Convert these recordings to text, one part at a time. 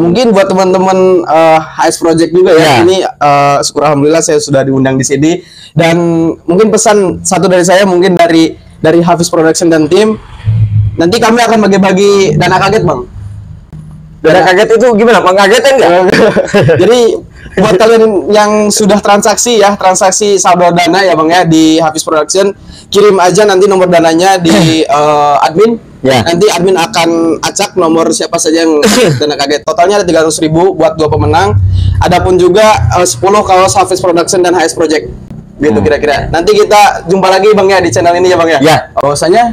Mungkin buat teman-teman HS Project juga ya, ini syukur alhamdulillah saya sudah diundang di sini. Dan mungkin pesan satu dari saya, mungkin dari Hafiz Production dan tim, nanti kami akan bagi-bagi dana kaget bang. Dana kaget itu gimana? Mengagetkan nggak? Jadi buat kalian yang sudah transaksi saldo dana ya bang ya di Hafiz Production, kirim aja nanti nomor dananya di admin. Nanti admin akan acak nomor siapa saja yang dana kaget. Totalnya ada 300.000 buat 2 pemenang. Adapun juga 10 kaos Hafiz Production dan HS Project. Gitu kira-kira. Nanti kita jumpa lagi bang ya di channel ini ya bang ya. Bahwasanya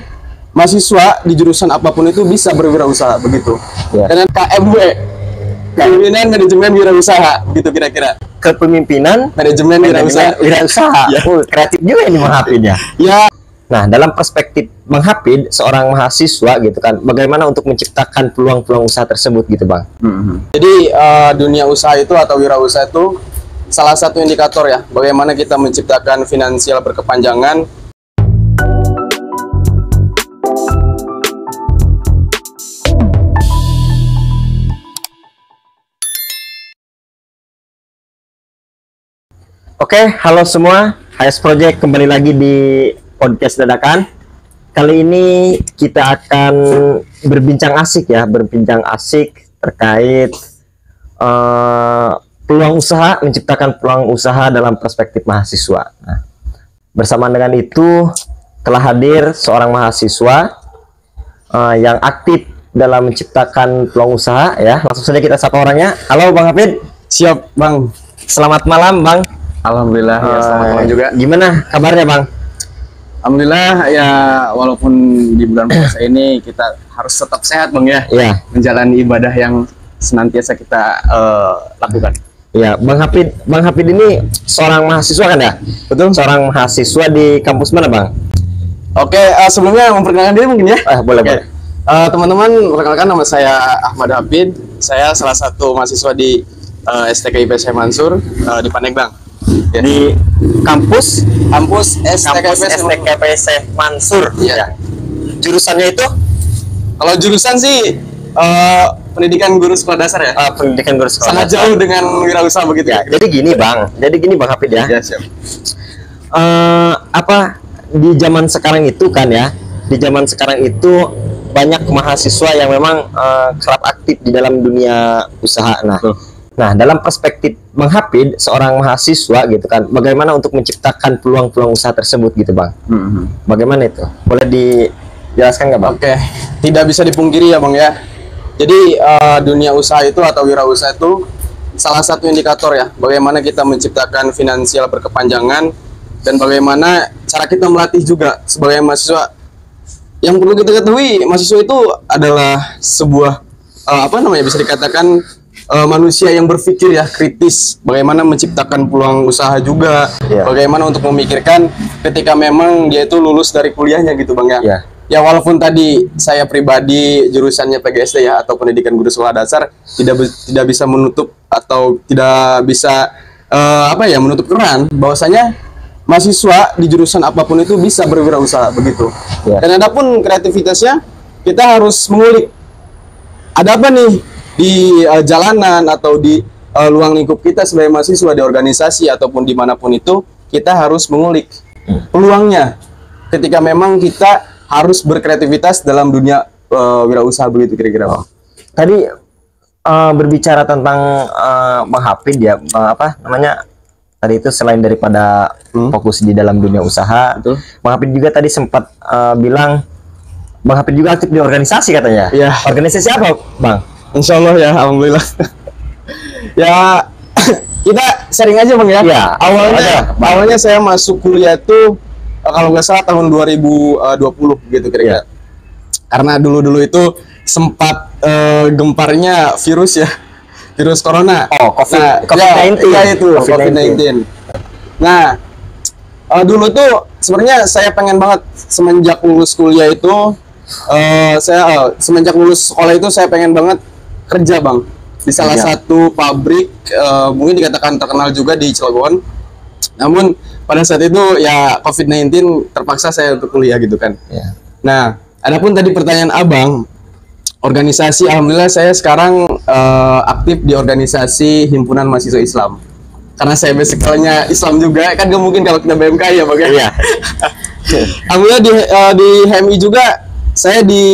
mahasiswa di jurusan apapun itu bisa berwirausaha begitu. Dan KMW, Kepemimpinan Manajemen Wirausaha, gitu kira-kira. Kepemimpinan Manajemen Wirausaha. Kreatif juga ini Bang Hafid ya. Nah, dalam perspektif Bang Hafid, seorang mahasiswa gitu kan, bagaimana untuk menciptakan peluang-peluang usaha tersebut gitu Bang? Jadi dunia usaha itu atau wirausaha itu salah satu indikator ya, bagaimana kita menciptakan finansial berkepanjangan. Oke, halo semua, HS Project kembali lagi di podcast dadakan. Kali ini kita akan berbincang asik terkait peluang usaha, menciptakan peluang usaha dalam perspektif mahasiswa. Nah, bersamaan dengan itu telah hadir seorang mahasiswa yang aktif dalam menciptakan peluang usaha ya. Langsung saja kita sapa orangnya. Halo Bang Hafid. Siap Bang. Selamat malam Bang. Alhamdulillah ya, selamat malam juga. Gimana kabarnya Bang? Alhamdulillah ya, walaupun di bulan puasa ini kita harus tetap sehat Bang ya. Menjalani ibadah yang senantiasa kita lakukan. Ya, Bang Hafid ini seorang mahasiswa kan ya? Betul. Seorang mahasiswa di kampus mana Bang? Oke, sebelumnya memperkenalkan diri mungkin ya. Boleh. Teman-teman, perkenalkan nama saya Ahmad Hafid. Saya salah satu mahasiswa di STK IPS Mansur di Pandeglang. Di kampus STK IPS Mansur. Ya. Jurusannya itu? Kalau jurusan sih pendidikan guru sekolah dasar ya. Pendidikan guru sekolah. Sangat jauh dengan wirausaha begitu ya. Jadi gini Bang Hafid ya. Ya siap. Di zaman sekarang itu kan ya, di zaman sekarang itu banyak mahasiswa yang memang kerap aktif di dalam dunia usaha. Nah, dalam perspektif Bang Hafid, seorang mahasiswa gitu kan, bagaimana untuk menciptakan peluang-peluang usaha tersebut gitu Bang? Bagaimana itu? Boleh dijelaskan nggak Bang? Oke, tidak bisa dipungkiri ya Bang ya. Jadi dunia usaha itu atau wirausaha itu salah satu indikator ya, bagaimana kita menciptakan finansial berkepanjangan dan bagaimana cara kita melatih juga sebagai mahasiswa. Yang perlu kita ketahui, mahasiswa itu adalah sebuah bisa dikatakan manusia yang berpikir ya, kritis, bagaimana menciptakan peluang usaha juga, bagaimana untuk memikirkan ketika memang dia itu lulus dari kuliahnya gitu Bang ya. Ya walaupun tadi saya pribadi jurusannya PGSD ya, atau pendidikan guru sekolah dasar, tidak bisa menutup atau tidak bisa menutup keran bahwasanya mahasiswa di jurusan apapun itu bisa berwirausaha begitu. Dan adapun kreativitasnya, kita harus mengulik ada apa nih di jalanan atau di luang lingkup kita sebagai mahasiswa, di organisasi ataupun dimanapun itu, kita harus mengulik peluangnya ketika memang kita harus berkreativitas dalam dunia wirausaha begitu kira-kira. Tadi berbicara tentang Bang Hafid ya, tadi itu selain daripada fokus di dalam dunia usaha, Bang Hafid juga tadi sempat bilang Bang Hafid juga aktif di organisasi katanya. Organisasi apa Bang? Insya Allah ya, alhamdulillah. Ya kita sharing aja Bang ya. Awalnya saya masuk kuliah tuh kalau nggak salah tahun 2020 gitu kira-kira. Karena dulu itu sempat gemparnya virus ya, virus corona. COVID-19. COVID-19. Nah, dulu tuh sebenarnya saya pengen banget semenjak lulus kuliah itu, semenjak lulus sekolah itu saya pengen banget kerja Bang di salah satu pabrik, mungkin dikatakan terkenal juga di Cilegon. Namun pada saat itu ya COVID-19 terpaksa saya untuk kuliah gitu kan. Nah, adapun tadi pertanyaan Abang, Organisasi, alhamdulillah saya sekarang aktif di organisasi Himpunan Mahasiswa Islam. Karena saya basicnya Islam juga, kan gak mungkin kalau kita BMK ya Bang ya. Iya. Alhamdulillah di HMI juga saya di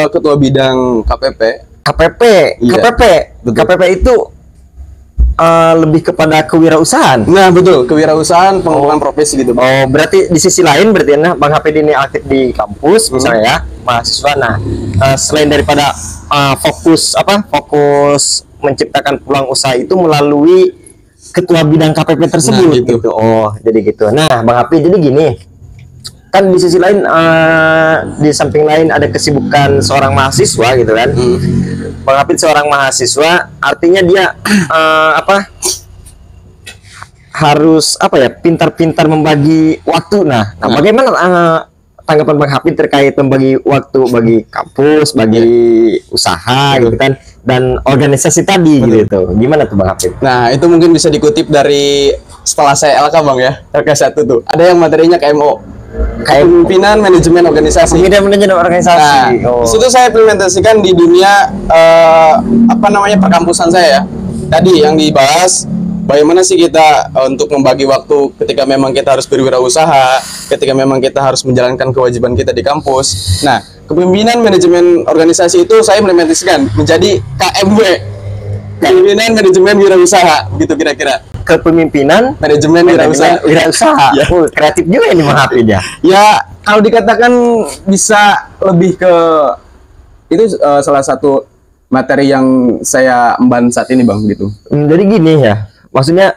ketua bidang KPP. KPP, Iya, KPP, betul. KPP itu lebih kepada kewirausahaan. Nah betul, kewirausahaan, pengembangan profesi gitu Bang. Oh, berarti di sisi lain berarti nah, Bang Hafid ini aktif di kampus misalnya ya, mahasiswa. Nah, selain daripada fokus fokus menciptakan peluang usaha itu melalui ketua bidang KPP tersebut Nah, gitu. gitu. Oh, jadi gitu. Nah, Bang Hafid jadi gini. Kan di sisi lain di samping lain ada kesibukan seorang mahasiswa gitu kan. Bang Hafid seorang mahasiswa, artinya dia harus pintar-pintar membagi waktu. Nah, bagaimana tanggapan Bang Hafid terkait membagi waktu bagi kampus, bagi usaha gitu kan, dan organisasi tadi gitu. Gimana tuh Bang Hafid? Nah itu mungkin bisa dikutip dari setelah saya LK Bang ya, LK 1 tuh. Ada yang materinya KMO. Kepemimpinan Manajemen Organisasi. Manajemen organisasi. Nah, di situ saya implementasikan di dunia perkampusan saya ya. Tadi yang dibahas bagaimana sih kita untuk membagi waktu ketika memang kita harus berwirausaha, ketika memang kita harus menjalankan kewajiban kita di kampus. Nah, kepemimpinan manajemen organisasi itu saya implementasikan menjadi KMW. Kepemimpinan Manajemen Wirausaha, gitu kira-kira. Kepemimpinan Manajemen wirausaha. Ya. Kreatif juga ini Bang Hafid ya. Ya, kalau dikatakan bisa lebih ke itu salah satu materi yang saya emban saat ini Bang gitu. Jadi gini ya, maksudnya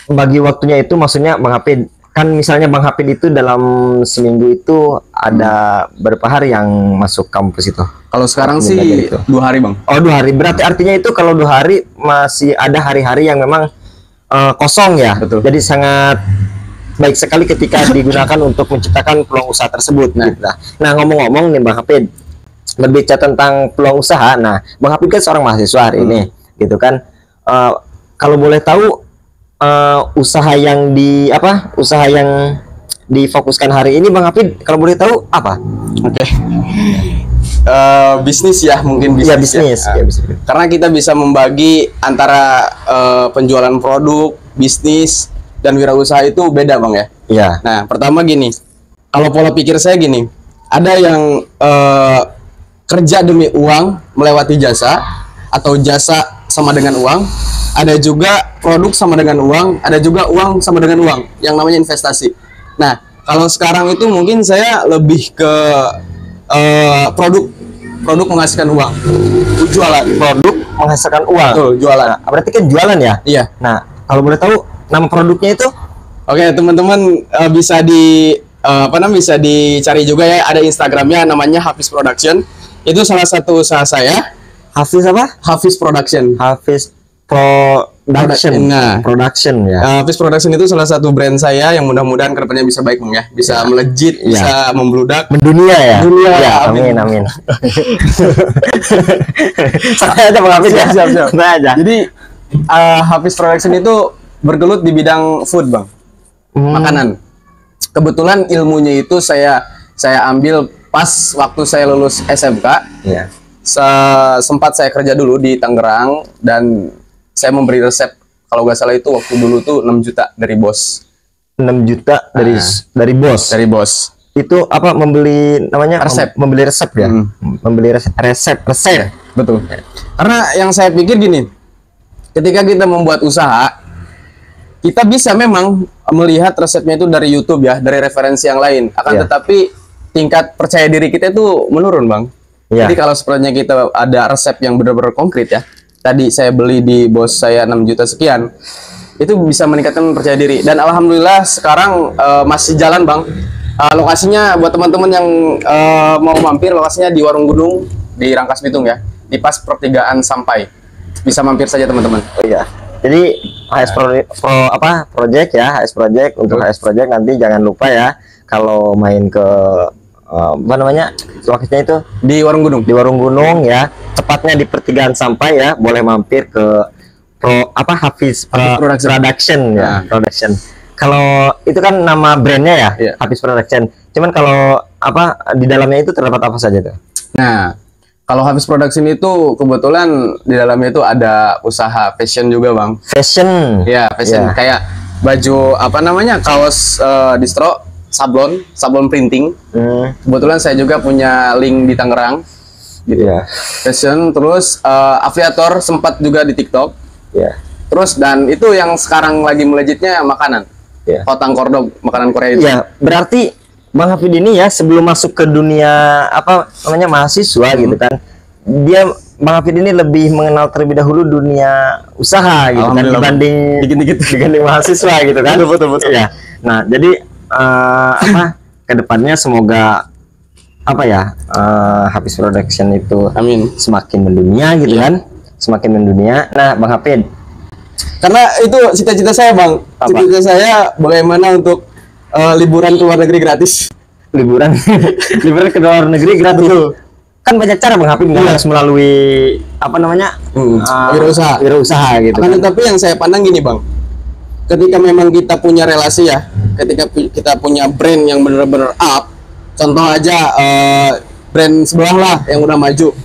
bagi waktunya itu maksudnya Bang Hafid kan misalnya Bang Hafid itu dalam seminggu itu ada berapa hari yang masuk kampus itu? Kalau sekarang sih Itu. 2 hari Bang. Oh 2 hari, berarti artinya itu kalau 2 hari masih ada hari-hari yang memang kosong ya. Betul. Jadi sangat baik sekali ketika digunakan untuk menciptakan peluang usaha tersebut. Nah ngomong-ngomong nih Bang Hafid, berbicara tentang peluang usaha. Nah Bang Hafid kan seorang mahasiswa hari ini, gitu kan. Kalau boleh tahu usaha yang difokuskan hari ini Bang Hafid kalau boleh tahu apa? Oke. Bisnis ya, mungkin bisnis. Ya bisnis. Ya. Karena kita bisa membagi antara penjualan produk, bisnis dan wirausaha itu beda Bang ya. Iya. Nah, pertama gini. Kalau pola pikir saya gini, ada yang kerja demi uang melewati jasa, atau jasa sama dengan uang, ada juga produk sama dengan uang, ada juga uang sama dengan uang, yang namanya investasi. Nah, kalau sekarang itu mungkin saya lebih ke produk menghasilkan uang, jualan. Produk menghasilkan uang. Tuh, jualan. Nah, berarti kan jualan ya? Iya. Nah, kalau boleh tahu nama produknya itu? Oke, teman-teman bisa bisa dicari juga ya, ada Instagramnya namanya Hafiz Production. Itu salah satu usaha saya. Hafiz apa? Hafiz Production. Hafiz Production. Nah, Production ya. Hafiz Production itu salah satu brand saya yang mudah-mudahan kedepannya bisa baik Bang ya, bisa melejit, bisa membludak, Mendunia ya. Dunia, Ya, amin. amin. Saya aja Bang Hafid ya. Siap. Saya aja. Jadi Hafiz Production itu bergelut di bidang food Bang, makanan. Kebetulan ilmunya itu saya ambil pas waktu saya lulus SMK. Iya. Sempat saya kerja dulu di Tangerang dan saya memberi resep, kalau nggak salah itu waktu dulu tuh 6 juta dari bos. 6 juta dari bos. Dari bos. Itu apa, membeli namanya Resep. membeli resep ya. Membeli resep. Betul. Karena yang saya pikir gini, ketika kita membuat usaha, kita bisa memang melihat resepnya itu dari YouTube ya, dari referensi yang lain. Akan Iya. tetapi tingkat percaya diri kita itu menurun Bang. Iya. Jadi kalau sebenarnya kita ada resep yang benar-benar konkret ya, tadi saya beli di bos saya 6 juta sekian, itu bisa meningkatkan percaya diri. Dan alhamdulillah sekarang masih jalan Bang. Lokasinya buat teman-teman yang mau mampir, lokasinya di Warung Gunung di Rangkas Bitung ya, di pas pertigaan Sampai. Bisa mampir saja teman-teman. Oh iya. Jadi HS Project ya, HS Project. Untuk HS Project nanti jangan lupa ya, kalau main ke apa namanya lokasinya itu Di Warung Gunung. di Warung Gunung ya, tepatnya di pertigaan Sampai ya, boleh mampir ke Hafiz Production ya. Nah. Production. Kalau itu kan nama brandnya ya, Iya. Hafiz Production. Cuman kalau apa di dalamnya itu terdapat apa saja tuh? Nah, kalau Hafiz Production itu kebetulan di dalamnya itu ada usaha fashion juga, Bang. Fashion. Ya, fashion Ya. kayak baju apa namanya? Kaos distro, sablon printing. Kebetulan saya juga punya link di Tangerang. Gitu. Ya. Fashion, terus afiliator sempat juga di TikTok. Ya. Terus dan itu yang sekarang lagi melejitnya makanan. Ya. Hotang kordog, makanan Korea itu. Ya, berarti Bang Hafid ini ya sebelum masuk ke dunia apa namanya mahasiswa gitu kan, dia Bang Hafid ini lebih mengenal terlebih dahulu dunia usaha gitu kan dibanding dibanding mahasiswa gitu kan. Betul. Ya. Nah, jadi apa kedepannya semoga apa ya Hafiz Production itu Amin. semakin mendunia gitu kan, semakin mendunia. Nah, Bang Hafid, Karena itu cita-cita saya, Bang. Apa? Cita-cita saya bagaimana untuk liburan ke luar negeri gratis. liburan liburan ke luar negeri gratis. Kan banyak cara Bang Hafid, nggak harus melalui apa namanya wirausaha gitu Akan kan. tetapi yang saya pandang gini, Bang. Ketika memang kita punya relasi ya, ketika kita punya brand yang benar-benar up, contoh aja brand sebelah lah yang udah maju,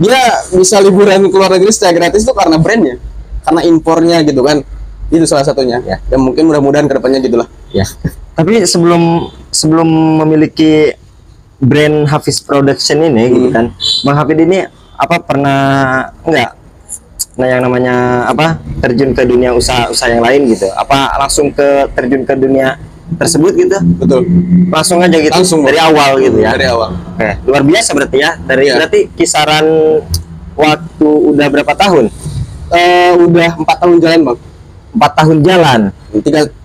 dia bisa liburan ke luar negeri secara gratis itu karena brandnya, karena impornya gitu kan. Itu salah satunya. Ya. Dan mungkin mudah-mudahan kedepannya gitulah. Ya. Tapi sebelum memiliki brand Hafiz Production ini gitu kan, Bang Hafid ini apa pernah enggak yang namanya apa terjun ke dunia usaha yang lain gitu? Apa langsung terjun ke dunia tersebut gitu? Betul. Langsung aja gitu. Langsung, dari awal gitu ya. Dari awal. Oke, luar biasa berarti ya. Iya. Berarti kisaran waktu udah berapa tahun? Udah 4 tahun jalan, Bang. 4 tahun jalan.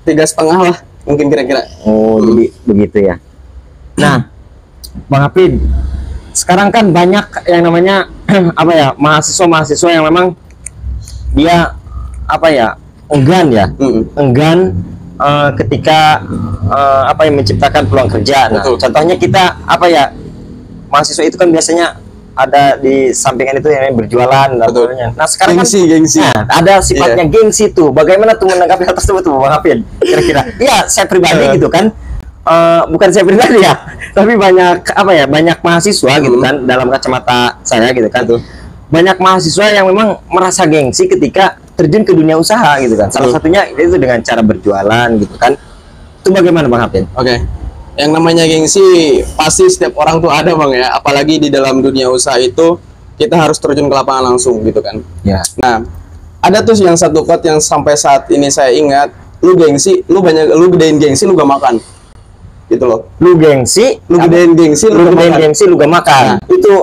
Tiga setengah lah mungkin kira-kira. Oh, jadi begitu ya. Nah, Bang Hafid, sekarang kan banyak yang namanya apa ya mahasiswa yang memang dia apa ya enggan ya, enggan ketika apa yang menciptakan peluang kerja. Nah, Betul. contohnya kita apa ya mahasiswa itu kan biasanya ada di sampingan itu yang berjualan dan Betul. sebagainya. Nah, sekarang Gengsi. kan ada sifatnya gengsi tuh. Bagaimana tuh menanggapi hal tersebut tuh, Bang Hafid? Kira-kira. Iya, saya pribadi gitu kan. Bukan saya pribadi ya, tapi banyak apa ya, banyak mahasiswa gitu kan dalam kacamata saya gitu kan. Banyak mahasiswa yang memang merasa gengsi ketika terjun ke dunia usaha gitu kan. Salah satunya itu dengan cara berjualan gitu kan. Itu bagaimana Bang Hafid? Oke. Yang namanya gengsi pasti setiap orang tuh ada, Bang ya. Apalagi di dalam dunia usaha itu kita harus terjun ke lapangan langsung gitu kan. Ya. Nah, ada tuh yang satu quote yang sampai saat ini saya ingat, lu gedein gengsi, lu gak makan. Gitu loh. Lu gengsi, Lu gedein gengsi, lu gak makan. gengsi, lu gak makan. Nah. Itu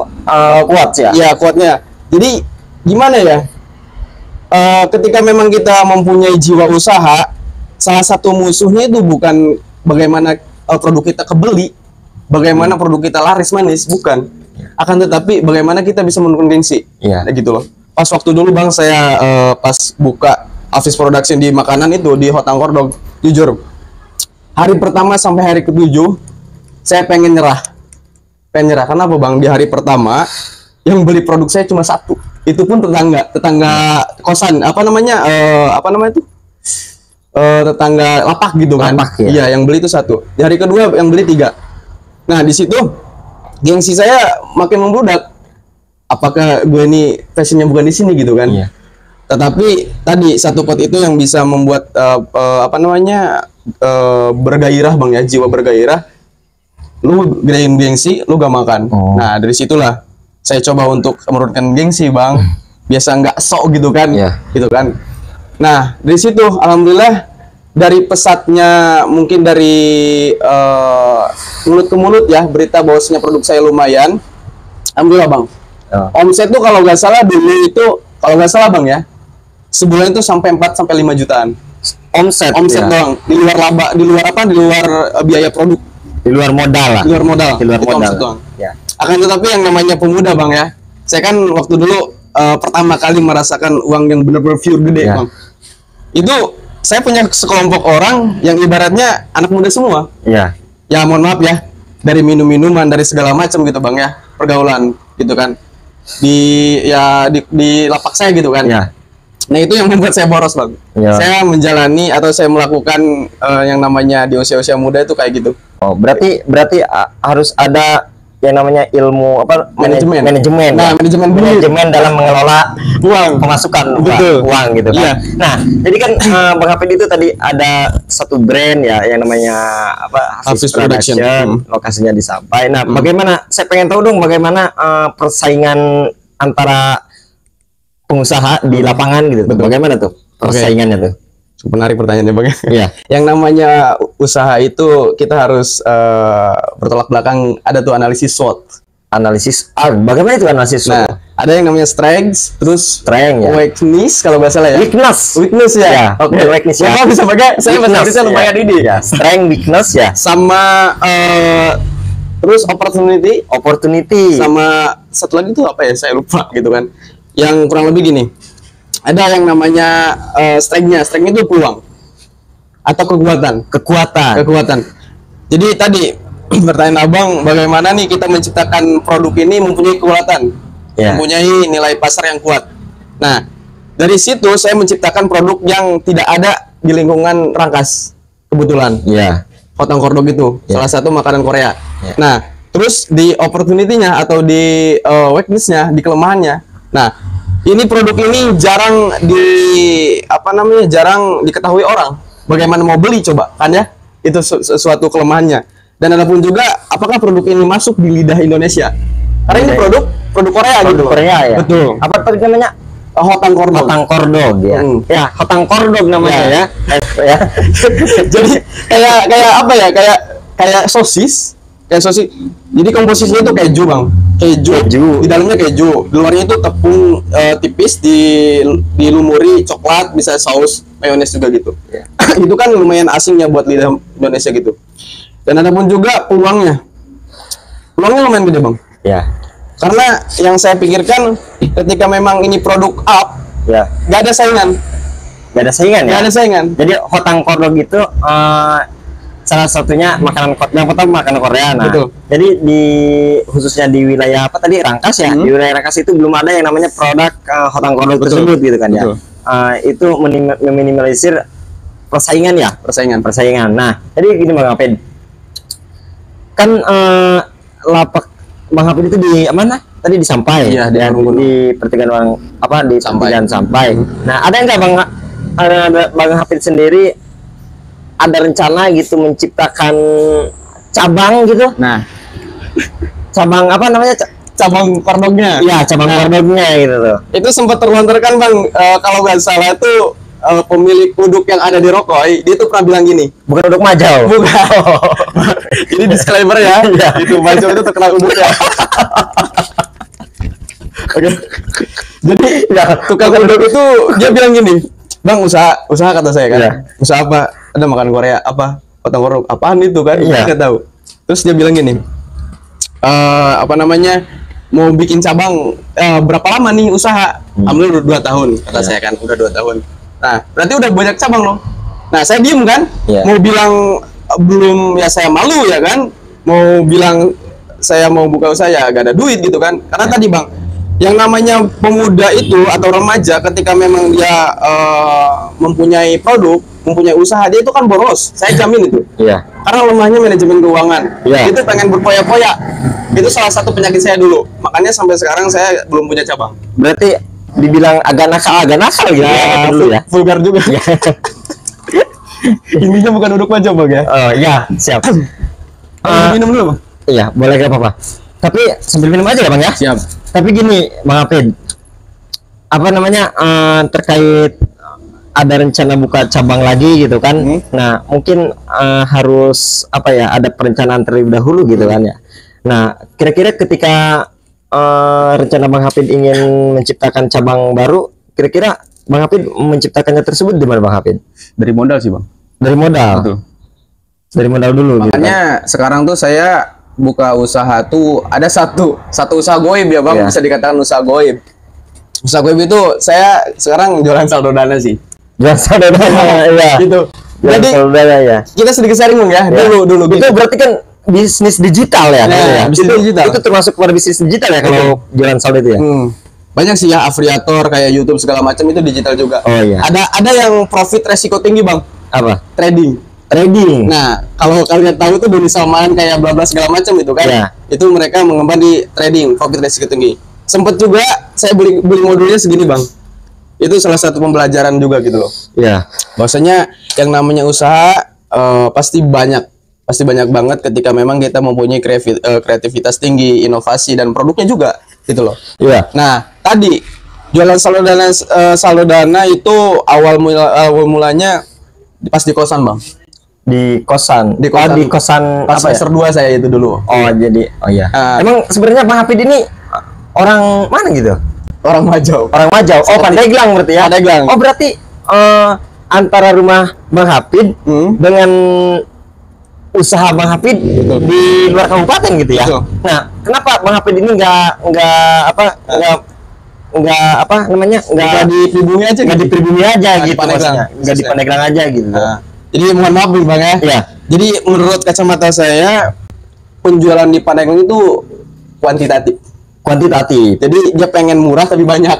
quotes ya. Iya, quote-nya. Jadi gimana ya? Ketika memang kita mempunyai jiwa usaha, salah satu musuhnya itu bukan bagaimana produk kita kebeli, bagaimana produk kita laris manis, bukan. Akan tetapi bagaimana kita bisa menurunkan gengsi. Iya. Nah, gitu loh. Pas waktu dulu, Bang, saya pas buka Hafiz Production di makanan itu di Hotang Kordog, jujur hari pertama sampai hari ke-7 saya pengen nyerah. Kenapa, Bang? Di hari pertama yang beli produk saya cuma satu. Itu pun tetangga kosan, apa namanya itu? Tetangga lapak gitu kan. Lapak, ya? Iya, yang beli itu satu. Di hari kedua yang beli 3. Nah, di situ gengsi saya makin membludak. Apakah gue ini fashionnya bukan di sini gitu kan? Iya. Tetapi tadi satu quote itu yang bisa membuat bergairah, Bang ya, jiwa bergairah. Lu gedein gengsi, lu gak makan. Nah, dari situlah saya coba untuk menurunkan gengsi, Bang. Biasa nggak sok gitu kan. Gitu kan. Nah, dari situ alhamdulillah dari pesatnya mungkin dari mulut ke mulut ya, berita bahwasanya produk saya lumayan. Alhamdulillah, Bang. Omset tuh kalau nggak salah dulu itu, kalau nggak salah, Bang ya, sebulan itu sampai 4 sampai 5 jutaan. Omset ya? doang. Di luar laba, di luar biaya produk. Di luar modal lah. Di luar modal. Di luar Itu modal. omset doang. Ya. Akan tetapi yang namanya pemuda, Bang ya, saya kan waktu dulu pertama kali merasakan uang yang benar-benar pure gede, Ya. Bang. Itu saya punya sekelompok orang yang ibaratnya anak muda semua. Iya. Ya mohon maaf ya, dari minum-minuman, dari segala macam gitu, Bang ya, pergaulan gitu kan. Di lapak saya gitu kan. Iya. Nah, itu yang membuat saya boros, Bang. Iya. Saya menjalani atau saya melakukan yang namanya di usia-usia muda itu kayak gitu. Oh, berarti harus ada yang namanya ilmu apa, Manajemen. manajemen Nah, manajemen duit. manajemen dalam mengelola Uang. pemasukan Betul. uang gitu kan. Iya. Nah, jadi kan Bang Hafid itu tadi ada satu brand ya yang namanya apa, Hafiz Production. lokasinya di Sampai. Nah, bagaimana, saya pengen tahu dong bagaimana persaingan antara pengusaha di lapangan gitu. Betul. Bagaimana tuh persaingannya tuh? Menarik pertanyaannya Bang. Iya. Yang namanya usaha itu kita harus bertolak belakang, ada tuh analisis SWOT. Analisis, bagaimana itu analisis? Nah, ada yang namanya strengths, terus Strength ya. weakness kalau nggak salah ya. Weakness ya. ya. Oke. Weakness ya. Bapak bisa pakai, saya bahasa Inggrisnya lumayan ini. Ya. Strength, weakness ya. Sama terus opportunity, Sama sama satu lagi tuh apa ya, saya lupa gitu kan. Yang kurang lebih gini, ada yang namanya strength-nya itu peluang atau kekuatan. Jadi tadi pertanyaan abang, bagaimana nih kita menciptakan produk ini mempunyai kekuatan, Ya. mempunyai nilai pasar yang kuat. Nah, dari situ saya menciptakan produk yang tidak ada di lingkungan Rangkas, kebetulan ya. Hotang Kordog itu Ya. salah satu makanan Korea. Ya. Nah, terus di opportunity-nya atau di weakness-nya, di kelemahannya. Nah, ini produk ini jarang jarang diketahui orang. Bagaimana mau beli coba, kan ya? Itu sesuatu kelemahannya. Dan adapun juga apakah produk ini masuk di lidah Indonesia? Karena ini produk Korea gitu. Korea ya. Betul. Apa tadi namanya? Hotang Kordog. Hotang Kordog ya. Ya, Hotang Kordog namanya ya. Ya. Jadi kayak apa ya? Kayak sosis. Jadi komposisinya itu keju, Bang. Keju. Di dalamnya keju. Di luarnya itu tepung tipis dilumuri coklat, bisa saus mayones juga gitu. Ya. Itu kan lumayan asingnya buat lidah Indonesia gitu. Dan ada pun juga peluangnya. Peluangnya lumayan gede, Bang. Ya. Karena yang saya pikirkan ketika memang ini produk up, Ya. nggak ada saingan. Gak ada saingan ya. Nggak ada saingan. Jadi Hotang Kordog itu salah satunya makanan yang pertama makanan Korea. Nah, Betul. jadi khususnya di wilayah apa tadi, Rangkas ya. Di wilayah Rangkas itu belum ada yang namanya produk Hotang Kordog tersebut gitu kan. Betul. Ya. Itu meminimalisir persaingan ya. Persaingan. Nah, jadi gini Bang Hafid. Kan lapak Bang Hafid itu di mana? Tadi di Sampai. Iya, di pertigaan di pertigaan Sampai. Nah, ada nggak Bang Hafid sendiri ada rencana gitu menciptakan cabang gitu? Nah, Cabang apa namanya? cabang kordognya. Iya, cabang kordognya gitu tuh. Itu sempat terlontarkan, Bang, kalau nggak salah itu pemilik uduk yang ada di Rokoy, dia tuh pernah bilang gini. Bukan uduk Majau. Bukan. Ini disclaimer ya. Iya. Itu Majau itu terkenal uduknya. Oke. Jadi Ya, tukang uduk itu dia bilang gini, Bang, usaha kata saya kan. Iya. Usaha apa? Ada makan Korea apa? Potong kordog. Apaan itu kan? Iya. Saya nggak tahu. Terus dia bilang gini, mau bikin cabang berapa lama nih usaha? Alhamdulillah udah 2 tahun kata Iya. saya kan, udah 2 tahun. Nah, berarti udah banyak cabang loh. Nah, saya diem kan, Iya. mau bilang belum, ya saya malu ya kan, mau bilang saya mau buka usaha ya gak ada duit gitu kan. Karena tadi Bang, yang namanya pemuda itu atau remaja ketika memang dia mempunyai produk, mempunyai usaha, dia itu kan boros. Saya jamin itu. Iya. Karena lemahnya manajemen keuangan. Iya. Itu pengen berpoya-poya. Itu salah satu penyakit saya dulu. Makanya sampai sekarang saya belum punya cabang. Berarti dibilang agak nakal gitu ya dulu ya. Vulgar juga. Ya. Intinya bukan duduk aja Bang ya. Oh iya, siap. Minum dulu Bang. Iya, boleh gak apa-apa. Tapi sambil minum aja ya Bang ya. Siap. Tapi gini Bang Hafid, apa namanya, terkait ada rencana buka cabang lagi gitu kan. Nah, mungkin harus apa ya, ada perencanaan terlebih dahulu gitu kan ya. Nah, kira-kira ketika rencana Bang Hafid ingin menciptakan cabang baru, kira-kira Bang Hafid menciptakannya tersebut di mana Bang Hafid? Dari modal sih Bang. Dari modal. Betul. Dari modal dulu gitu kan. Makanya sekarang tuh saya buka usaha tuh ada satu usaha goib ya Bang, Iya. bisa dikatakan usaha goib. Usaha goib itu saya sekarang jualan saldo dana sih. Jual saudara ya. Gitu. Jual Jadi saudara ya. kita sedikit sharing Bang ya. Dulu Itu gitu. berarti kan bisnis digital ya, Nah, kan, ya? bisnis digital. Itu termasuk pada bisnis digital ya kalau jualan saldo itu ya. Banyak sih ya afiliator kayak YouTube segala macam itu digital juga. Oh, iya. Ada yang profit resiko tinggi Bang, Apa? trading. trading. Nah, kalau kalian tahu tuh Doni Salmanan kayak bla bla segala macam itu kan. Iya. Itu mereka mengembang di trading, profit resiko tinggi. Sempet juga saya beli modulnya segini, Bang. Itu salah satu pembelajaran juga gitu loh. Iya. Bahwasanya yang namanya usaha pasti banyak banget ketika memang kita mempunyai kreativitas tinggi, inovasi dan produknya juga gitu loh. Iya. Nah, tadi jualan saldo dana itu awal mulanya pas di kosan, Bang. Di kosan. Di kosan. Di kosan Pas apa ya? semester 2 saya itu dulu. Oh, jadi iya. Emang sebenarnya Bang Hafid ini orang mana gitu? Orang Majau. Orang Majau. Oh, Pandeglang berarti ya? Pandeglang. Oh, berarti antara rumah Bang Hafid dengan usaha Bang Hafid di luar kabupaten gitu ya? Betul. Nah, kenapa Bang Hafid ini nggak Nggak di pribumi aja, nggak di pribumi aja Nggak di gitu Pandeglang. maksudnya, nggak di Pandeglang aja gitu? Nah, jadi mohon maaf nih, Bang ya. Iya. Jadi menurut kacamata saya penjualan di Pandeglang itu kuantitatif. Kuantitatif. Jadi dia pengen murah tapi banyak.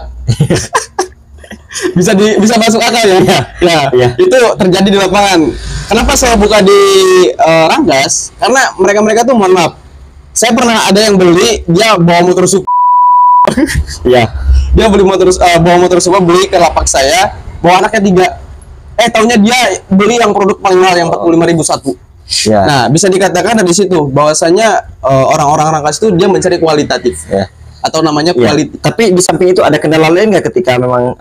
bisa masuk akal ya. Iya. Itu terjadi di lapangan. Kenapa saya buka di Ranggas? Karena mereka tuh mohon maaf. Saya pernah ada yang beli, dia bawa motor super. Iya. Dia bawa motor super, beli ke lapak saya, bawa anaknya 3. Taunya dia beli yang produk paling mahal yang 45.000 satu. Iya. Nah, bisa dikatakan dari situ bahwasanya orang-orang Rangkas itu dia mencari kualitatif. Iya. Atau namanya Iya. quality. Tapi di samping itu ada kendala lain nggak ketika memang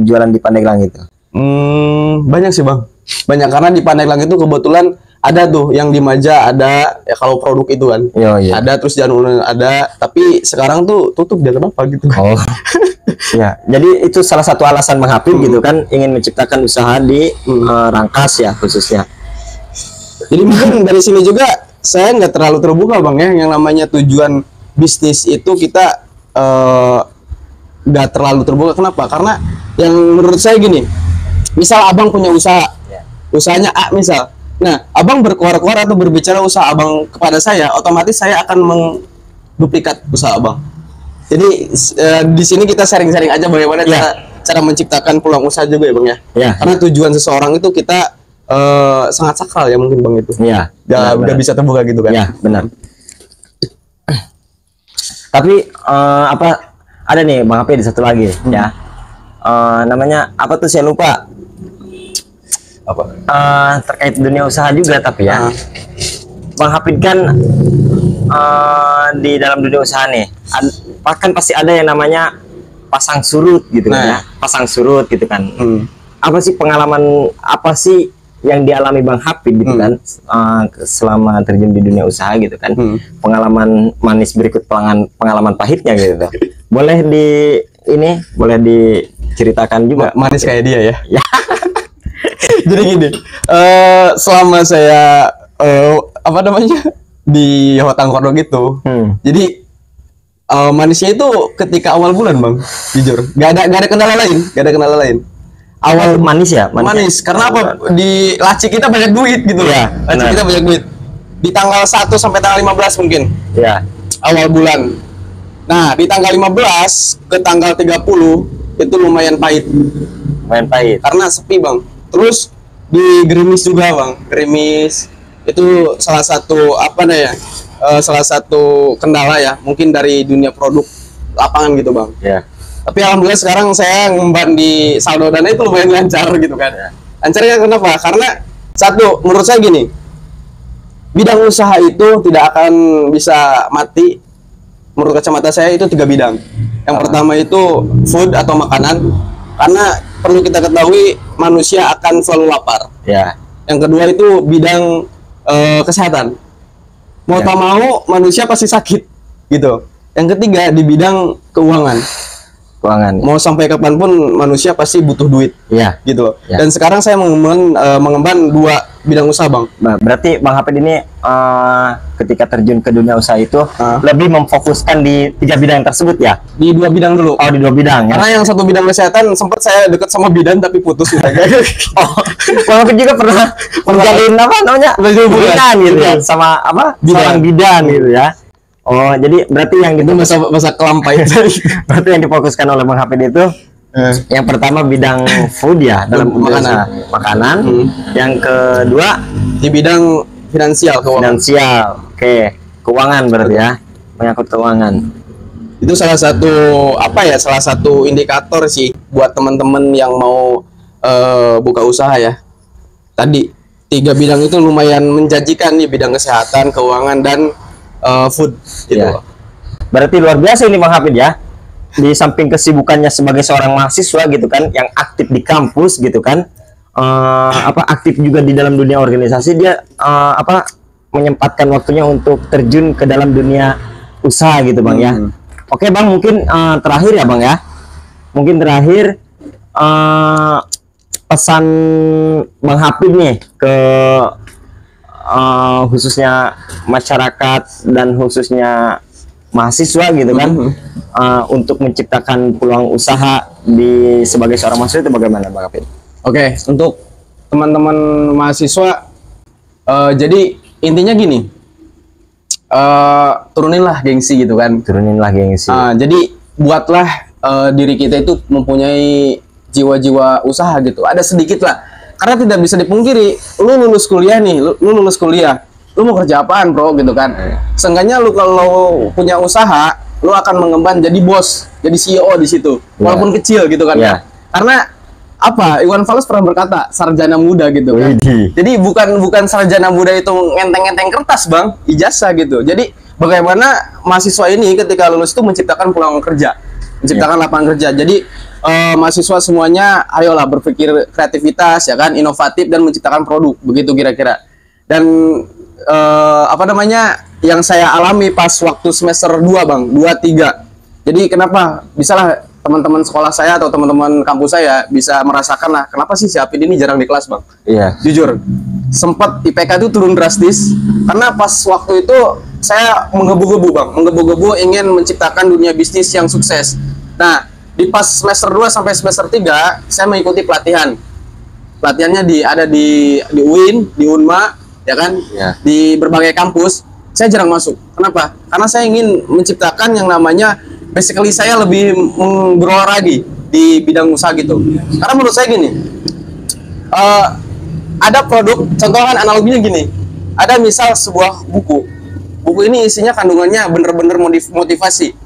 jualan di Pandeglang itu? Banyak sih, Bang. Banyak karena di Pandeglang itu kebetulan ada tuh yang di Maja ada ya kalau produk itu kan. Iya. Ada terus Janur ada, tapi sekarang tuh tutup dia kenapa gitu kan. Oh. Ya, jadi itu salah satu alasan Bang Hafid gitu kan ingin menciptakan usaha di Rangkas ya khususnya. Jadi mungkin dari sini juga saya nggak terlalu terbuka, Bang ya, yang namanya tujuan bisnis itu kita nggak terlalu terbuka. Kenapa? Karena yang menurut saya gini, misal abang punya usaha, usahanya A misal, nah abang berkoar-koar atau berbicara usaha abang kepada saya, otomatis saya akan menduplikat usaha abang. Jadi di sini kita sharing-sharing aja bagaimana cara menciptakan peluang usaha juga ya, Bang ya. Ya. Karena tujuan seseorang itu kita sangat sakral ya mungkin, Bang itu. Iya. Udah bisa terbuka gitu kan. Ya, benar. Tapi ada nih Bang Hafid satu lagi ya. Namanya apa tuh saya lupa. Apa? Terkait dunia usaha juga tapi ya. Bang Hafid kan di dalam dunia usaha nih, bahkan pasti ada yang namanya pasang surut gitu kan ya. Pasang surut gitu kan. Apa sih pengalaman apa sih yang dialami Bang Hafid gitu kan selama terjun di dunia usaha gitu kan? Pengalaman manis berikut pengalaman pahitnya gitu. Boleh boleh diceritakan juga. Manis kayak dia ya. Ya. Jadi gini, selama saya apa namanya di Hotang Kodok itu, jadi manisnya itu ketika awal bulan, Bang, jujur, gak ada kendala lain. Awal manis ya? Manis, karena apa? Di laci kita banyak duit gitu ya. Laci kita banyak duit. Di tanggal 1 sampai tanggal 15 mungkin. Ya. Awal bulan. Nah, di tanggal 15 ke tanggal 30 itu lumayan pahit. Lumayan pahit. Karena sepi, Bang. Terus di gerimis juga, Bang. Gerimis itu salah satu salah satu kendala ya, mungkin dari dunia produk lapangan gitu, Bang. Ya. Tapi alhamdulillah sekarang saya ngemban di saldo dana itu lumayan lancar gitu kan. Lancarnya kenapa? Karena satu, menurut saya gini, bidang usaha itu tidak akan bisa mati. Menurut kacamata saya itu 3 bidang. Yang pertama itu food atau makanan, karena perlu kita ketahui manusia akan selalu lapar. Ya. Yang kedua itu bidang kesehatan. Mau tak mau manusia pasti sakit gitu. Yang ketiga di bidang keuangan. Mau sampai kapanpun manusia pasti butuh duit. Iya. Gitu. Ya. Dan sekarang saya mengemban 2 bidang usaha, Bang. Berarti Bang Hafid ini ketika terjun ke dunia usaha itu lebih memfokuskan di 3 bidang tersebut ya? Di 2 bidang dulu. Oh, di 2 bidang ya. Karena yang satu bidang kesehatan sempat saya deket sama bidan tapi putus gitu. Oh, Bang Hafid juga pernah menjalin apa namanya? Hubungan gitu ya sama seorang bidan gitu ya. Oh, jadi berarti yang itu masa kelam pahit. berarti yang difokuskan oleh Bang Hafid itu Yang pertama bidang food ya, dalam makanan. Yang kedua di bidang finansial, keuangan. finansial. Oke, keuangan berarti ya, menyangkut keuangan. Itu salah satu salah satu indikator sih buat teman-teman yang mau buka usaha ya. Tadi 3 bidang itu lumayan menjanjikan nih, bidang kesehatan, keuangan, dan food gitu. Ya. Berarti luar biasa ini Bang Hafid ya. Di samping kesibukannya sebagai seorang mahasiswa gitu kan, yang aktif di kampus gitu kan, aktif juga di dalam dunia organisasi, dia menyempatkan waktunya untuk terjun ke dalam dunia usaha gitu Bang ya. Oke Bang, mungkin terakhir ya Bang ya. Mungkin terakhir pesan Bang Hafid nih ke khususnya masyarakat dan khususnya mahasiswa gitu kan, untuk menciptakan peluang usaha sebagai seorang mahasiswa itu bagaimana Bang Hafid? Oke, untuk teman-teman mahasiswa, jadi intinya gini, turuninlah gengsi gitu kan. Turuninlah gengsi. Jadi buatlah diri kita itu mempunyai jiwa-jiwa usaha gitu. Ada sedikit lah, karena tidak bisa dipungkiri, lu lulus kuliah nih, lu lulus kuliah, lu mau kerja apaan bro gitu kan. Seenggaknya lu kalau punya usaha, lu akan mengemban jadi bos, jadi CEO di situ, walaupun kecil gitu kan. Karena Iwan Fals pernah berkata, sarjana muda gitu kan. Jadi bukan sarjana muda itu ngenteng-ngenteng kertas Bang, ijazah gitu. Jadi bagaimana mahasiswa ini ketika lulus itu menciptakan peluang kerja, menciptakan lapangan kerja. Jadi mahasiswa semuanya ayolah berpikir kreativitas ya kan, inovatif, dan menciptakan produk, begitu kira-kira. Dan yang saya alami pas waktu semester 2 Bang, 2-3. Jadi kenapa bisalah teman-teman sekolah saya atau teman-teman kampus saya bisa merasakan lah, kenapa sih si Hafid ini jarang di kelas Bang? Iya. Jujur, sempat IPK itu turun drastis karena pas waktu itu saya menggebu-gebu Bang, ingin menciptakan dunia bisnis yang sukses. Nah, di pas semester 2 sampai semester 3 saya mengikuti pelatihan. Pelatihannya ada di UIN, di UNMA, ya kan? Di berbagai kampus. Saya jarang masuk. Kenapa? Karena saya ingin menciptakan yang namanya, basically saya lebih berolahraga di bidang usaha gitu. Karena menurut saya gini, ada produk, contohnya analoginya gini, ada misal sebuah buku ini isinya kandungannya bener-bener motivasi.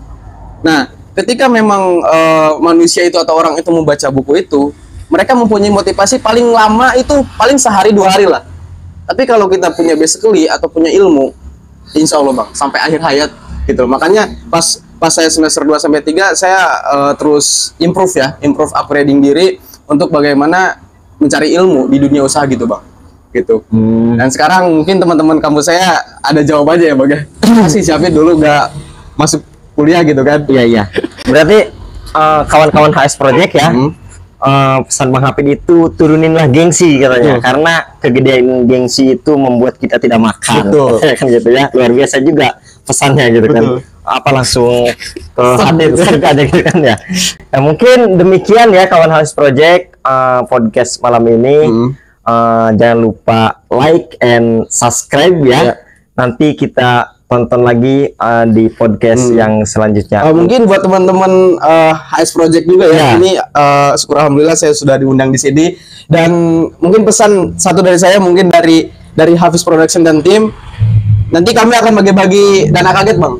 Nah, ketika memang manusia itu atau orang itu membaca buku itu, mereka mempunyai motivasi paling lama itu paling sehari 2 hari lah. Tapi kalau kita punya basically atau punya ilmu, insya Allah Bang, sampai akhir hayat gitu. Makanya pas saya semester 2 sampai 3 saya terus improve upgrading diri untuk bagaimana mencari ilmu di dunia usaha gitu Bang. Gitu. Dan sekarang mungkin teman-teman kampus saya ada jawabannya ya Bang ya. Masih siapa dulu nggak masuk kuliah gitu kan. Iya. Berarti kawan-kawan HS Project ya, pesan Bang Hafid itu turuninlah gengsi katanya. Karena kegedean gengsi itu membuat kita tidak makan. Kan gitu ya. Luar biasa juga pesannya gitu kan. Langsung ke hati aja gitu kan ya. Nah, mungkin demikian ya kawan HS Project podcast malam ini. Jangan lupa like and subscribe ya. Nanti kita tonton lagi di podcast yang selanjutnya. Mungkin buat teman-teman HS Project juga ya. Ini syukur alhamdulillah saya sudah diundang di sini. Dan mungkin pesan satu dari saya, mungkin dari Hafiz Production dan tim, nanti kami akan bagi-bagi dana kaget Bang.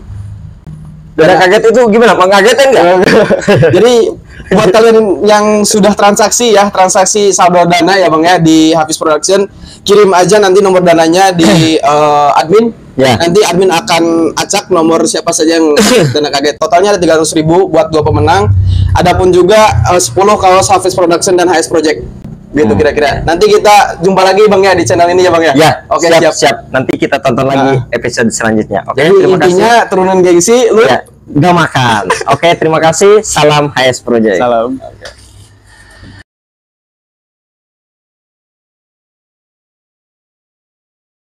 Dana kaget itu gimana? Bang kagetnya enggak? Jadi buat kalian yang sudah transaksi saldo dana ya Bang ya di Hafiz Production, kirim aja nanti nomor dananya di admin. Nanti admin akan acak nomor siapa saja yang dana kaget. Totalnya ada 300.000 buat 2 pemenang. Adapun juga 10 kaos Hafiz Production dan HS Project. Gitu kira-kira. Nanti kita jumpa lagi Bang ya di channel ini ya Bang ya. Oke, siap. Nanti kita tonton lagi episode selanjutnya. Oke, terima intinya kasih. Turunan gengsi lu gak makan. Oke, terima kasih. Salam HS Project. Salam.